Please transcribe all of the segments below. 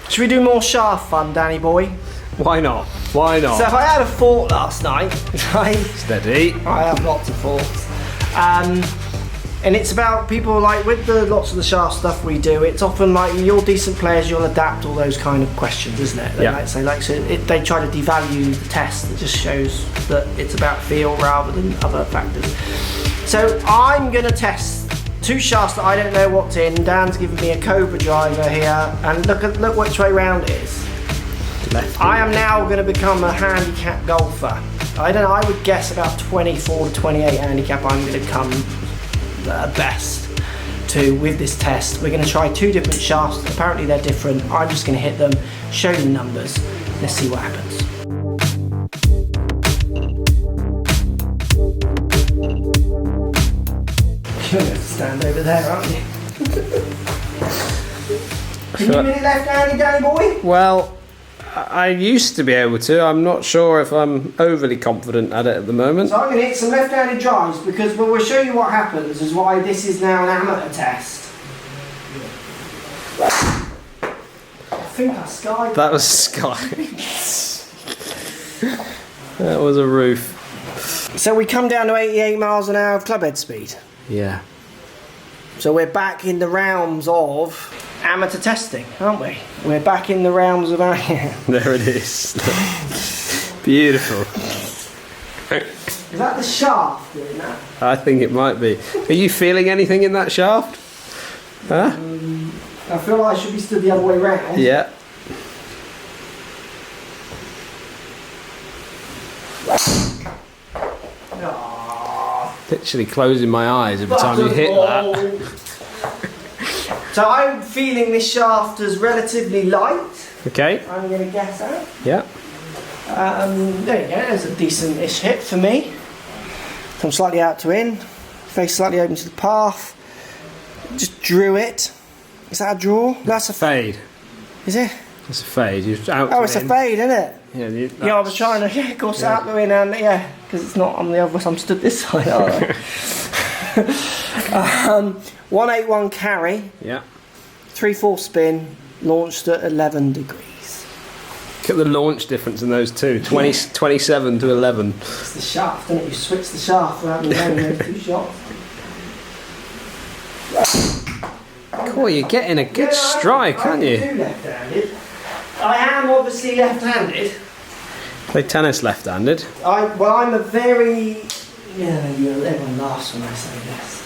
Should we do more shaft fun, Danny boy? Why not? Why not? So if I had a fort last night, right? Steady. I have lots of forts. And it's about people like with the lots of the shaft stuff we do. It's often like you're decent players, you'll adapt all those kind of questions, isn't it? They Yeah. like say like so they try to devalue the test. It just shows that it's about feel rather than other factors. So I'm gonna test 2 shafts that I don't know what's in. Dan's given me a Cobra driver here, and look which way round it is. Left. I am now going to become a handicap golfer. I don't know, I would guess about 24 to 28 handicap I'm going to come the best to with this test. We're going to try 2 different shafts. Apparently they're different. I'm just going to hit them, show you the numbers. Let's see what happens. You're going to stand over there, aren't you? Can you hit it left-handed, Danny boy? Well, I used to be able to. I'm not sure if I'm overly confident at it at the moment. So I'm going to hit some left-handed drives because we'll show you what happens is why this is now an amateur test. I think I skied. That was sky. That was a roof. So we come down to 88 miles an hour of club head speed. Yeah. So we're back in the realms of amateur testing, aren't we? We're back in the realms of yeah. There it is. Beautiful. Is that the shaft doing that? I think it might be. Are you feeling anything in that shaft? Huh? I feel like I should be stood the other way round. Yeah. Literally closing my eyes every time you hit that. So I'm feeling this shaft as relatively light. Okay. I'm going to guess that. Yeah. There you go, there's a decent-ish hit for me. Come slightly out to in, face slightly open to the path. Just drew it. Is that a draw? That's a Fade. Is it? It's a fade. You're out. Oh, it's a fade, isn't it? Yeah. Yeah, I was trying to, of course, out the in and because it's not on the other. I'm stood this side, aren't I? 181 carry. Yeah. 3/4 spin, launched at 11 degrees. Look at the launch difference in those two. 27 to 11. It's the shaft, isn't it? You switch the shaft rather than having those 2 shots. Cool, you're getting a good strike, aren't you? I can do left-handed. I am obviously left-handed. Play tennis left-handed. I'm a very... Yeah, everyone laughs when I say this.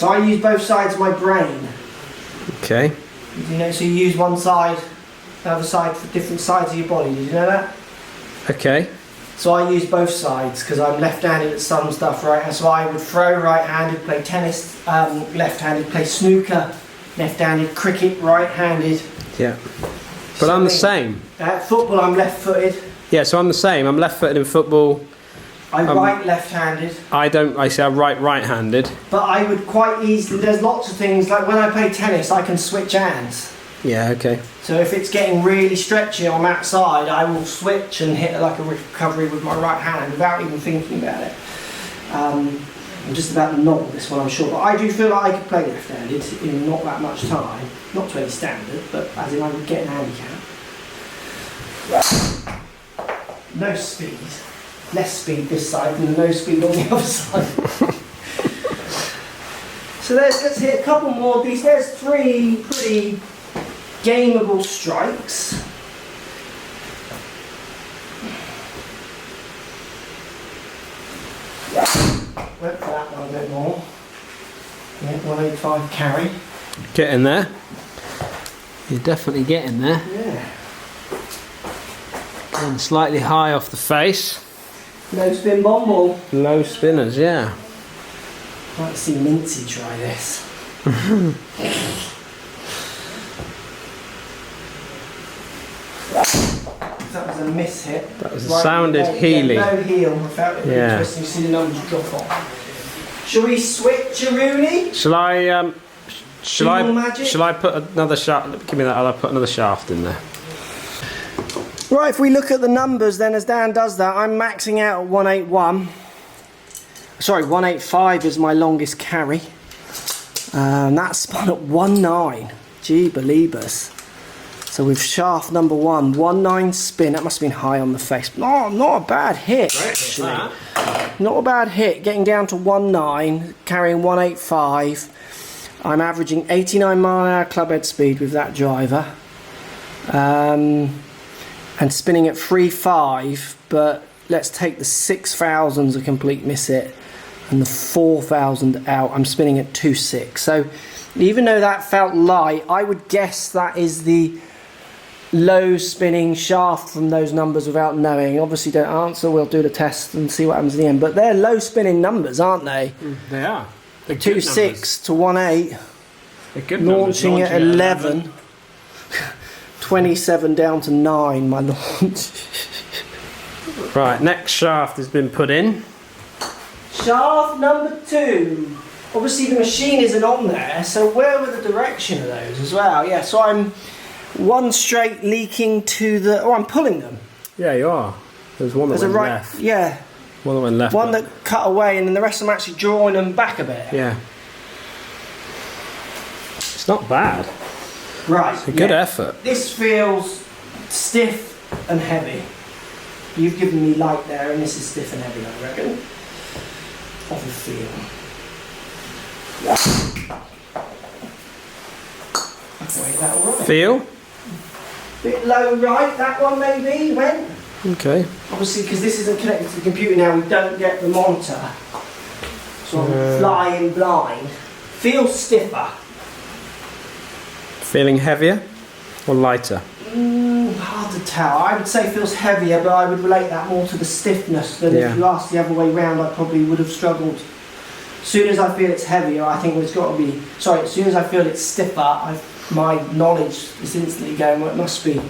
So I use both sides of my brain. Okay. You know, so you use one side, the other side for different sides of your body. Did you know that? Okay. So I use both sides because I'm left-handed at some stuff, right? So I would throw right-handed, play tennis left-handed, play snooker left-handed, cricket right-handed. Yeah. But I'm the same. Football, I'm left-footed. Yeah, so I'm the same. I'm left-footed in football. I right left-handed. I say I right-handed. But I would quite easily, there's lots of things, like when I play tennis, I can switch hands. Yeah, okay. So if it's getting really stretchy on that side, I will switch and hit like a recovery with my right hand without even thinking about it. I'm just about to knock this one, I'm sure. But I do feel like I could play left-handed in not that much time. Not to any standard, but as in I would get an handicap. No speed. Less speed this side and no speed on the other side. So let's hit a couple more of these. There's 3 pretty gameable strikes. Went for that one a bit more. Yeah, 185 carry. Getting there. You're definitely getting there. Yeah. And slightly high off the face. No spin bomb ball. Low spinners, yeah. I'd like to see Mincy try this. That was a miss hit. That was a sounded healy. No heel. I felt it Yeah. interesting to see the numbers drop off. Shall we switch a Rooney? Shall I Magic? shall I put another shaft? Give me that. I'll put another shaft in there. Right, if we look at the numbers then as Dan does that, I'm maxing out at 181. Sorry, 185 is my longest carry. That spun at 19. Gee believers. So with shaft number 1, 1-9 spin. That must have been high on the face. Oh, not a bad hit, actually. Not a bad hit. Getting down to 1-9, carrying 185. I'm averaging 89 mile an hour club head speed with that driver. And spinning at 3.5, but let's take the 6,000 as a complete miss it and the 4,000 out. I'm spinning at 2.6. So even though that felt light, I would guess that is the low spinning shaft from those numbers without knowing. Obviously don't answer, we'll do the test and see what happens in the end. But they're low spinning numbers, aren't they? They are. 2.6 to 1.8. They're good Launching numbers. at 11. 27 down to 9, my launch. Right, next shaft has been put in. Shaft number 2. Obviously the machine isn't on there, so where were the direction of those as well? Yeah, so I'm one straight leaking to the... Oh, I'm pulling them. Yeah, you are. There's one that There's went a right... left. Yeah. One that went left. One that cut away, and then the rest of them actually drawing them back a bit. Yeah. It's not bad. Right. It's a good effort. This feels stiff and heavy. You've given me light there, and this is stiff and heavy, I reckon. Off the feel. Wait, that all right? Feel? Bit low right, that one maybe went. Okay. Obviously, because this isn't connected to the computer now, we don't get the monitor. So I'm flying blind. Feels stiffer. Feeling heavier or lighter? Hard to tell. I would say feels heavier, but I would relate that more to the stiffness than if you asked the other way round, I probably would have struggled. As soon as I feel it's heavier, I think it's got to be... Sorry, as soon as I feel it's stiffer, my knowledge is instantly going, well, it must be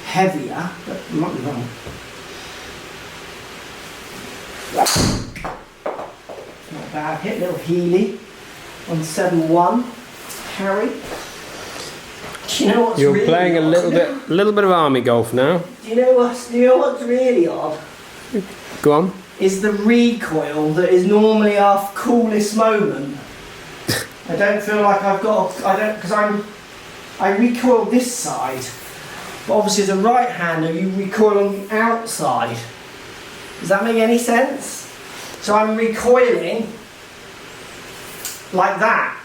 heavier, but I might be wrong. Not a bad hit, little Healy on 7-1. Carry. Do you know what's You're really playing odd? a little bit of army golf now. Do you know what's really odd? Go on. Is the recoil that is normally our coolest moment. I don't feel like I've got, because I recoil this side, but obviously as a right-hander you recoil on the outside. Does that make any sense? So I'm recoiling like that.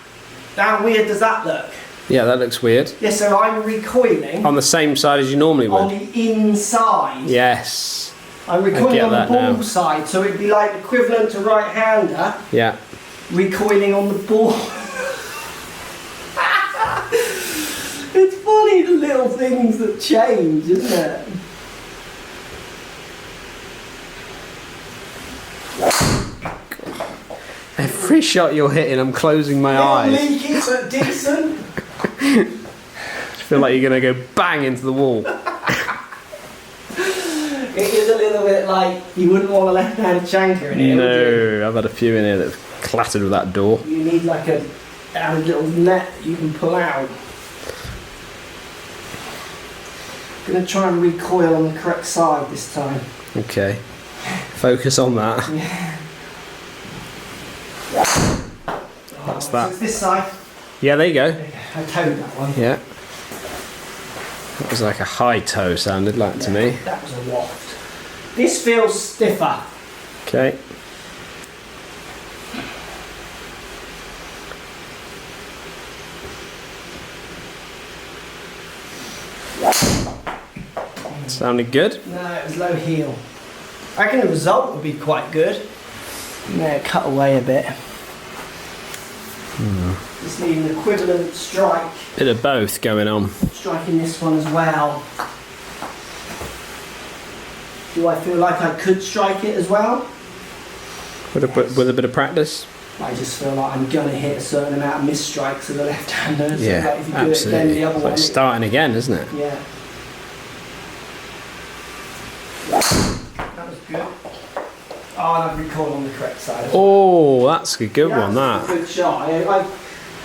How weird does that look? Yeah, that looks weird. Yeah, so I'm recoiling On the same side as you normally on would. the inside. Yes. I'm recoiling get on the that ball now. side, so it'd be like equivalent to right-hander Yeah. recoiling on the ball. It's funny the little things that change, isn't it? Every shot you're hitting, I'm closing my Little eyes. leaky but decent. I feel like you're going to go bang into the wall. It is a little bit like you wouldn't want a left-handed shanker in here, would No, I've had a few in here that have clattered with that door. you? You need like a little net you can pull out. Gonna try and recoil on the correct side this time. Okay. Focus on that. That's So that. it's this side. Yeah, there you go. I towed that one. Yeah. That was like a high toe, sounded like to me. That was a waft. This feels stiffer. Okay. Sounded good. No, it was low heel. I reckon the result would be quite good. Yeah, cut away a bit. Just need an equivalent strike. Bit of both going on. Striking this one as well. Do I feel like I could strike it as well? With a bit of practice. I just feel like I'm gonna hit a certain amount of missed strikes of the left-hander. So Yeah, like if you absolutely. do it again, the other It's one. like starting again, isn't it? Yeah. That was good. Oh, and I've recoiled on the correct side. Oh, that's a good Yeah, one, that's that. a good shot. I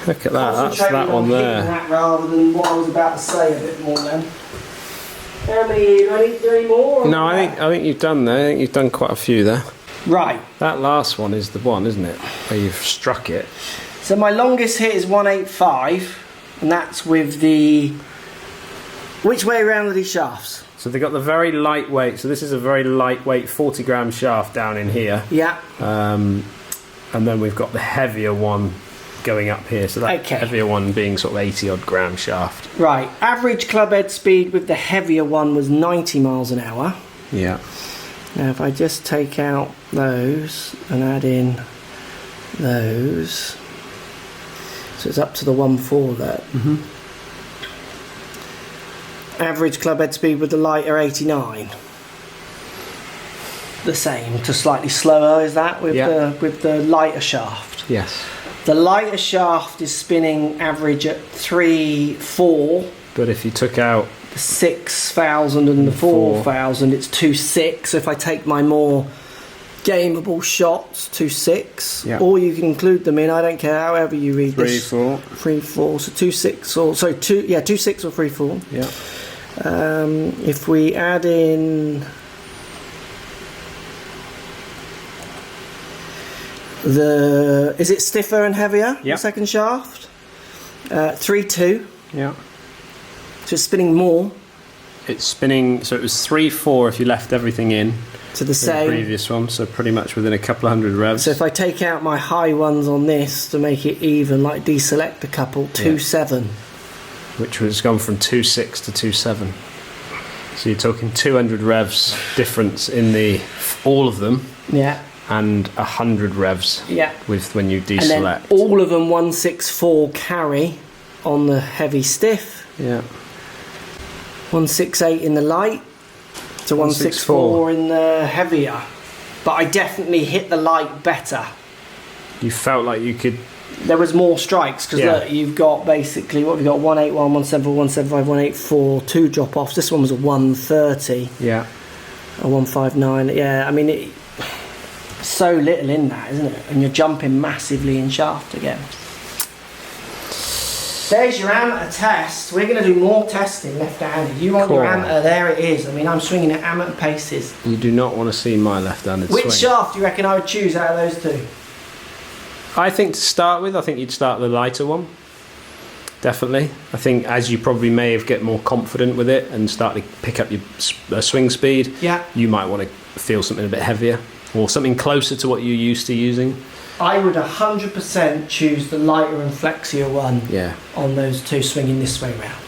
Look at that, that's concentrated that on one hitting there. that rather than what I was about to say a bit more then. How many? Do I need to do any more? or No, I not? think you've done there. I think you've done quite a few there. Right. That last one is the one, isn't it? Where you've struck it. So my longest hit is 185, and that's with the Which way around are these shafts? So they've got the very lightweight. So this is a very lightweight 40-gram shaft down in here. Yeah. And then we've got the heavier one going up here. So that heavier one being sort of 80-odd gram shaft. Right. Average club head speed with the heavier one was 90 miles an hour. Yeah. Now if I just take out those and add in those, so it's up to the 1.4 there. Average club head speed with the lighter 89. The same to slightly slower, is that with the lighter shaft? Yes. The lighter shaft is spinning average at 3.4. But if you took out the 6,000 and the 4,000, it's 2.6. So if I take my more gameable shots, 2.6, or you can include them in. I don't care. However you read this. 3.4. 3.4. So 2.6 or 2.6 or 3.4. Yeah. If we add in is it stiffer and heavier? Yeah. The second shaft. 3.2. Yeah. So it's spinning more. It's spinning. So it was 3.4 if you left everything in. To the same. Previous one, so pretty much within a couple of hundred revs. So if I take out my high ones on this to make it even, like deselect a couple, 2.7. Which has gone from 2.6 to 2.7. So you're talking 200 revs difference in all of them. Yeah. And 100 revs. Yeah. With when you deselect. And then all of them 164 carry on the heavy stiff. Yeah. 168 in the light. To 164 in the heavier. But I definitely hit the light better. You felt like you could. There was more strikes because look, you've got basically what have you got? 181, 174, 175, 184, 2 drop offs. This one was a 130. Yeah. A 159. Yeah, I mean, so little in that, isn't it? And you're jumping massively in shaft again. There's your amateur test. We're going to do more testing left-handed. You want your amateur, there it is. I mean, I'm swinging at amateur paces. You do not want to see my left-handed swing. Which shaft do you reckon I would choose out of those two? I think to start with, I think you'd start the lighter one. Definitely. I think as you probably may get more confident with it and start to pick up your swing speed, you might want to feel something a bit heavier or something closer to what you're used to using. I would 100% choose the lighter and flexier one on those two swinging this way round.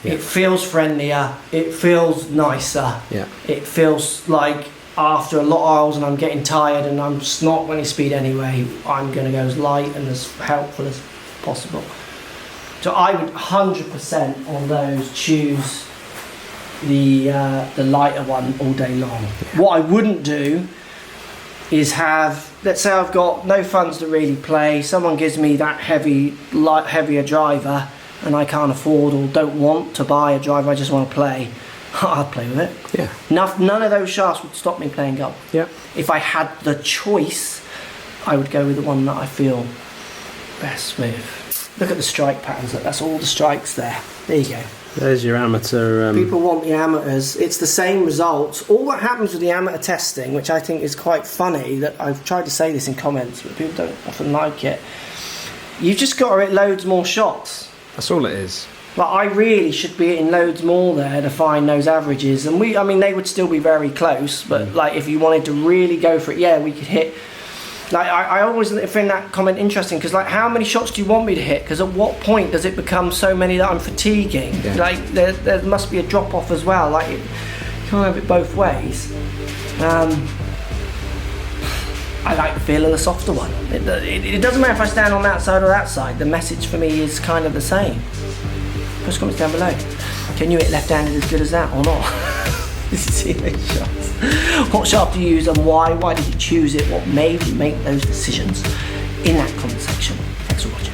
Yeah. It feels friendlier, it feels nicer, it feels like after a lot of hours and I'm getting tired and I'm not running speed anyway, I'm going to go as light and as helpful as possible. So I would 100% on those choose the lighter one all day long. Yeah. What I wouldn't do is have, let's say I've got no funds to really play, someone gives me that heavier driver and I can't afford or don't want to buy a driver, I just want to play, I'd play with it. Yeah. None of those shafts would stop me playing golf. Yeah. If I had the choice, I would go with the one that I feel best with. Look at the strike patterns, that's all the strikes there. There you go. There's your amateur. People want the amateurs. It's the same results. All that happens with the amateur testing, which I think is quite funny, that I've tried to say this in comments, but people don't often like it. You've just got to hit loads more shots. That's all it is. Like I really should be hitting loads more there to find those averages, and I mean, they would still be very close. But like, if you wanted to really go for it, we could hit. Like I always find that comment interesting because like, how many shots do you want me to hit? Because at what point does it become so many that I'm fatiguing? Yeah. Like there must be a drop off as well. Like you can't have it both ways. I like the feel of the softer one. It doesn't matter if I stand on that side or that side. The message for me is kind of the same. Post comments down below. Can you hit left-handed as good as that or not? See those shots. What shaft do you use and why? Why did you choose it? What made you make those decisions? In that comment section. Thanks for watching.